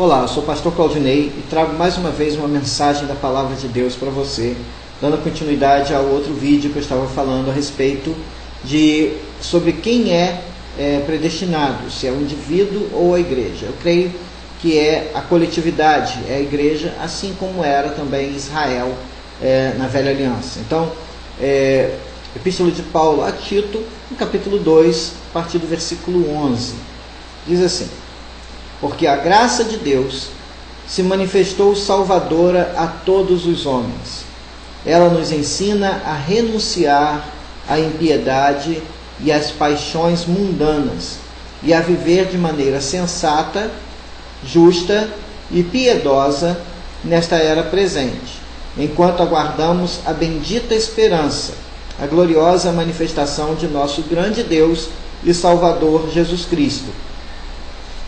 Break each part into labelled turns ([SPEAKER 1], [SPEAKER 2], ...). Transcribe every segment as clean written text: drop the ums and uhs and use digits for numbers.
[SPEAKER 1] Olá, eu sou o pastor Claudinei e trago mais uma vez uma mensagem da Palavra de Deus para você, dando continuidade ao outro vídeo que eu estava falando a respeito sobre quem é predestinado, se é o indivíduo ou a igreja. Eu creio que é a coletividade, é a igreja, assim como era também Israel na Velha Aliança. Então, Epístola de Paulo a Tito, no capítulo 2, a partir do versículo 11, diz assim: porque a graça de Deus se manifestou salvadora a todos os homens. Ela nos ensina a renunciar à impiedade e às paixões mundanas e a viver de maneira sensata, justa e piedosa nesta era presente, enquanto aguardamos a bendita esperança, a gloriosa manifestação de nosso grande Deus e Salvador Jesus Cristo.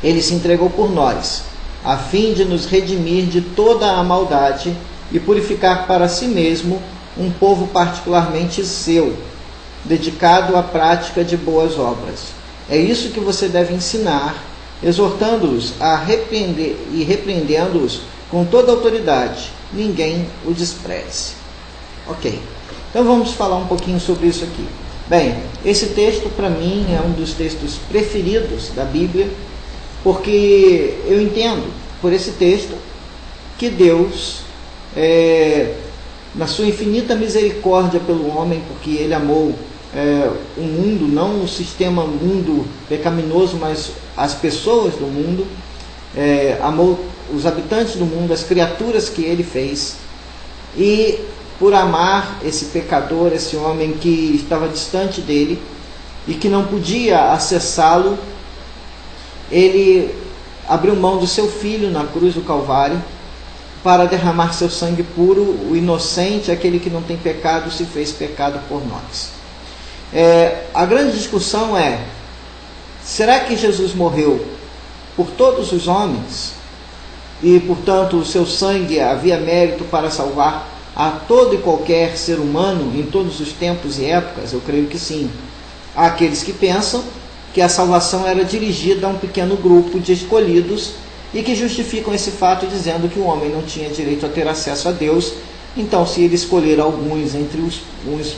[SPEAKER 1] Ele se entregou por nós, a fim de nos redimir de toda a maldade e purificar para si mesmo um povo particularmente seu, dedicado à prática de boas obras. É isso que você deve ensinar, exortando-os a arrepender e repreendendo-os com toda autoridade. Ninguém o despreze. Ok, então vamos falar um pouquinho sobre isso aqui. Bem, esse texto para mim é um dos textos preferidos da Bíblia, porque eu entendo por esse texto que Deus, na sua infinita misericórdia pelo homem, porque Ele amou o mundo, não o sistema mundo pecaminoso, mas as pessoas do mundo, amou os habitantes do mundo, as criaturas que Ele fez, e por amar esse pecador, esse homem que estava distante dele e que não podia acessá-lo, Ele abriu mão do seu filho na cruz do Calvário para derramar seu sangue puro. O inocente, aquele que não tem pecado, se fez pecado por nós. A grande discussão é: será que Jesus morreu por todos os homens e, portanto, o seu sangue havia mérito para salvar a todo e qualquer ser humano em todos os tempos e épocas? Eu creio que sim. Há aqueles que pensam que a salvação era dirigida a um pequeno grupo de escolhidos e que justificam esse fato dizendo que o homem não tinha direito a ter acesso a Deus. Então, se ele escolher alguns entre os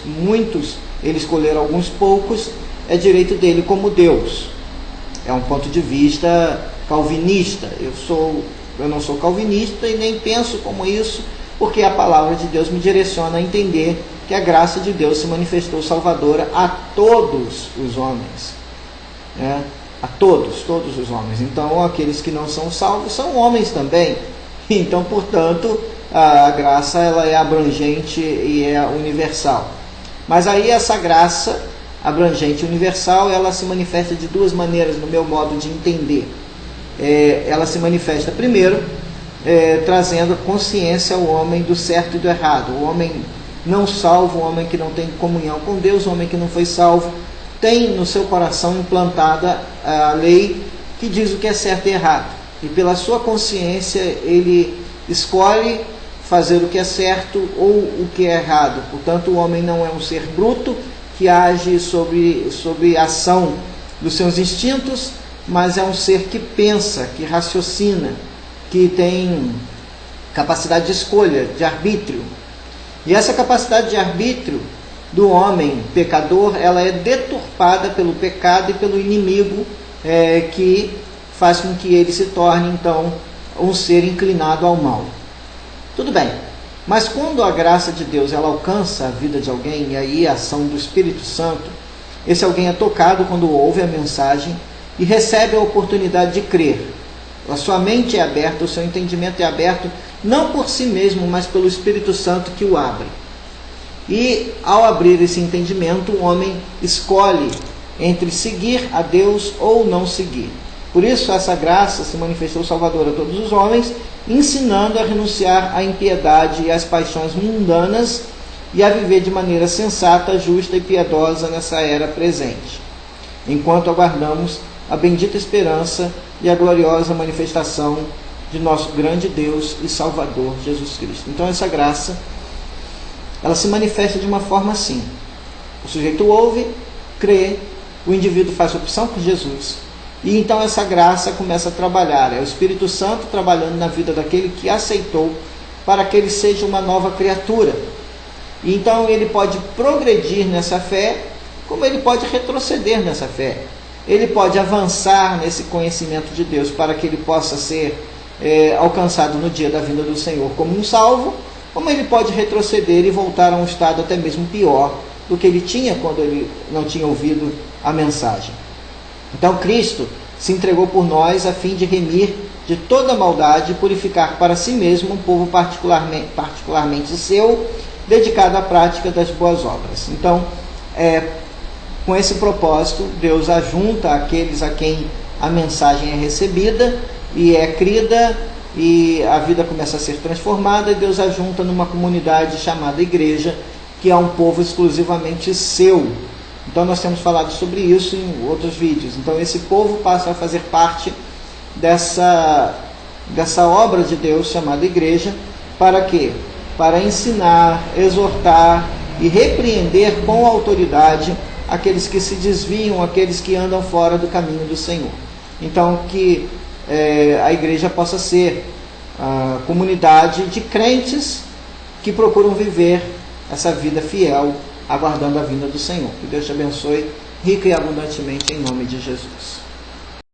[SPEAKER 1] muitos, ele escolher alguns poucos, é direito dele como Deus. É um ponto de vista calvinista. Eu não sou calvinista e nem penso como isso, porque a palavra de Deus me direciona a entender que a graça de Deus se manifestou salvadora a todos os homens. A todos os homens. Então, aqueles que não são salvos são homens também. Então, portanto, a graça ela é abrangente e é universal. Mas aí essa graça abrangente e universal, ela se manifesta de duas maneiras no meu modo de entender. Ela se manifesta primeiro trazendo consciência ao homem do certo e do errado. O homem não salvo, o homem que não tem comunhão com Deus, o homem que não foi salvo, tem no seu coração implantada a lei que diz o que é certo e errado. E pela sua consciência ele escolhe fazer o que é certo ou o que é errado. Portanto, o homem não é um ser bruto que age sob a ação dos seus instintos, mas é um ser que pensa, que raciocina, que tem capacidade de escolha, de arbítrio. E essa capacidade de arbítrio do homem pecador, ela é deturpada pelo pecado e pelo inimigo, que faz com que ele se torne, então, um ser inclinado ao mal. Tudo bem, mas quando a graça de Deus ela alcança a vida de alguém, e aí a ação do Espírito Santo, esse alguém é tocado quando ouve a mensagem e recebe a oportunidade de crer. A sua mente é aberta, o seu entendimento é aberto, não por si mesmo, mas pelo Espírito Santo que o abre. E ao abrir esse entendimento, o homem escolhe entre seguir a Deus ou não seguir. Por isso essa graça se manifestou salvadora a todos os homens, ensinando a renunciar à impiedade e às paixões mundanas e a viver de maneira sensata, justa e piedosa nessa era presente, enquanto aguardamos a bendita esperança e a gloriosa manifestação de nosso grande Deus e Salvador Jesus Cristo. Então essa graça ela se manifesta de uma forma assim: o sujeito ouve, crê, o indivíduo faz opção por Jesus E então essa graça começa a trabalhar. É o Espírito Santo trabalhando na vida daquele que aceitou, para que ele seja uma nova criatura. E então ele pode progredir nessa fé, como ele pode retroceder nessa fé. Ele pode avançar nesse conhecimento de Deus, para que ele possa ser alcançado no dia da vinda do Senhor como um salvo, como ele pode retroceder e voltar a um estado até mesmo pior do que ele tinha quando ele não tinha ouvido a mensagem. Então Cristo se entregou por nós a fim de remir de toda maldade e purificar para si mesmo um povo particularmente seu, dedicado à prática das boas obras. Então, com esse propósito, Deus ajunta aqueles a quem a mensagem é recebida e é crida, e a vida começa a ser transformada, e Deus ajunta numa comunidade chamada igreja, que é um povo exclusivamente seu. Então nós temos falado sobre isso em outros vídeos. Então esse povo passa a fazer parte dessa obra de Deus chamada igreja. Para quê? Para ensinar, exortar e repreender com autoridade aqueles que se desviam, aqueles que andam fora do caminho do Senhor. Então que a igreja possa ser a comunidade de crentes que procuram viver essa vida fiel, aguardando a vinda do Senhor. Que Deus te abençoe rica e abundantemente em nome de Jesus.